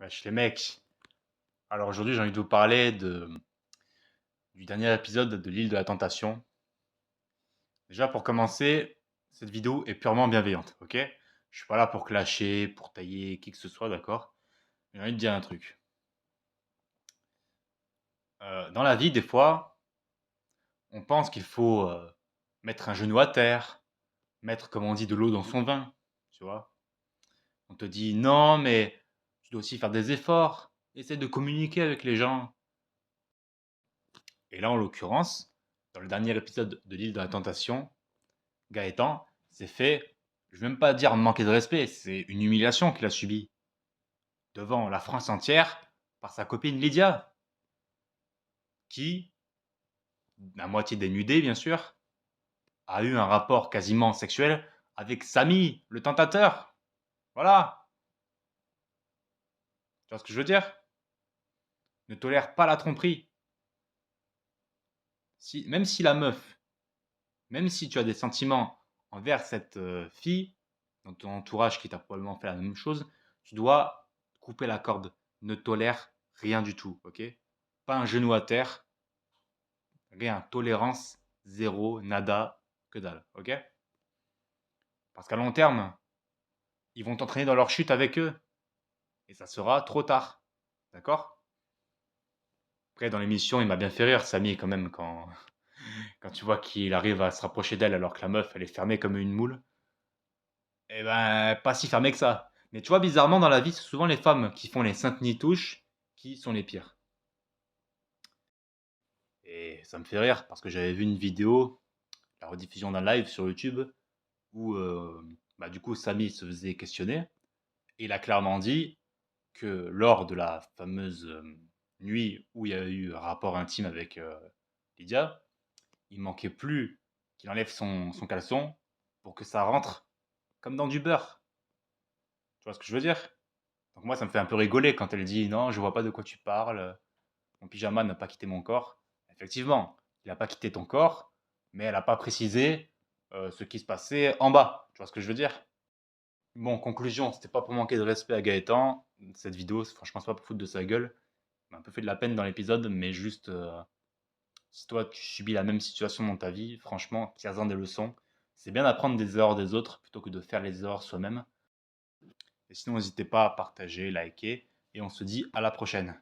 Wesh les mecs, alors aujourd'hui j'ai envie de vous parler du dernier épisode de l'île de la Tentation. Déjà pour commencer, cette vidéo est purement bienveillante, ok? Je suis pas là pour clasher, pour tailler qui que ce soit, d'accord? J'ai envie de dire un truc. Dans la vie, des fois, on pense qu'il faut mettre un genou à terre, mettre, comme on dit, de l'eau dans son vin, tu vois? On te dit non, mais tu dois aussi faire des efforts, essaie de communiquer avec les gens. Et là, en l'occurrence, dans le dernier épisode de l'île de la Tentation, Gaëtan s'est fait, je ne vais même pas dire manquer de respect, c'est une humiliation qu'il a subie devant la France entière par sa copine Lydia, qui, à moitié dénudée bien sûr, a eu un rapport quasiment sexuel avec Samy, le tentateur. Voilà, tu vois ce que je veux dire? Ne tolère pas la tromperie. Même si la meuf, même si tu as des sentiments envers cette fille, dans ton entourage qui t'a probablement fait la même chose, tu dois couper la corde. Ne tolère rien du tout, ok? Pas un genou à terre, rien. Tolérance, zéro, nada, que dalle, ok? Parce qu'à long terme, ils vont t'entraîner dans leur chute avec eux. Et ça sera trop tard. D'accord? Après, dans l'émission, il m'a bien fait rire, Samy, quand même, quand tu vois qu'il arrive à se rapprocher d'elle alors que la meuf, elle est fermée comme une moule. Eh ben, pas si fermée que ça. Mais tu vois, bizarrement, dans la vie, c'est souvent les femmes qui font les saintes nitouches qui sont les pires. Et ça me fait rire parce que j'avais vu une vidéo, la rediffusion d'un live sur YouTube, où bah, du coup Samy se faisait questionner. Et il a clairement dit que lors de la fameuse nuit où il y a eu un rapport intime avec Lydia, il manquait plus qu'il enlève son caleçon pour que ça rentre comme dans du beurre. Tu vois ce que je veux dire? Donc moi, ça me fait un peu rigoler quand elle dit non, je vois pas de quoi tu parles. Mon pyjama n'a pas quitté mon corps. Effectivement, il n'a pas quitté ton corps, mais elle n'a pas précisé ce qui se passait en bas. Tu vois ce que je veux dire? Bon, conclusion, c'était pas pour manquer de respect à Gaëtan. Cette vidéo, franchement, c'est pas pour foutre de sa gueule. Il m'a un peu fait de la peine dans l'épisode, mais juste, si toi tu subis la même situation dans ta vie, franchement, tire-en des leçons. C'est bien d'apprendre des erreurs des autres plutôt que de faire les erreurs soi-même. Et sinon, n'hésitez pas à partager, liker, et on se dit à la prochaine.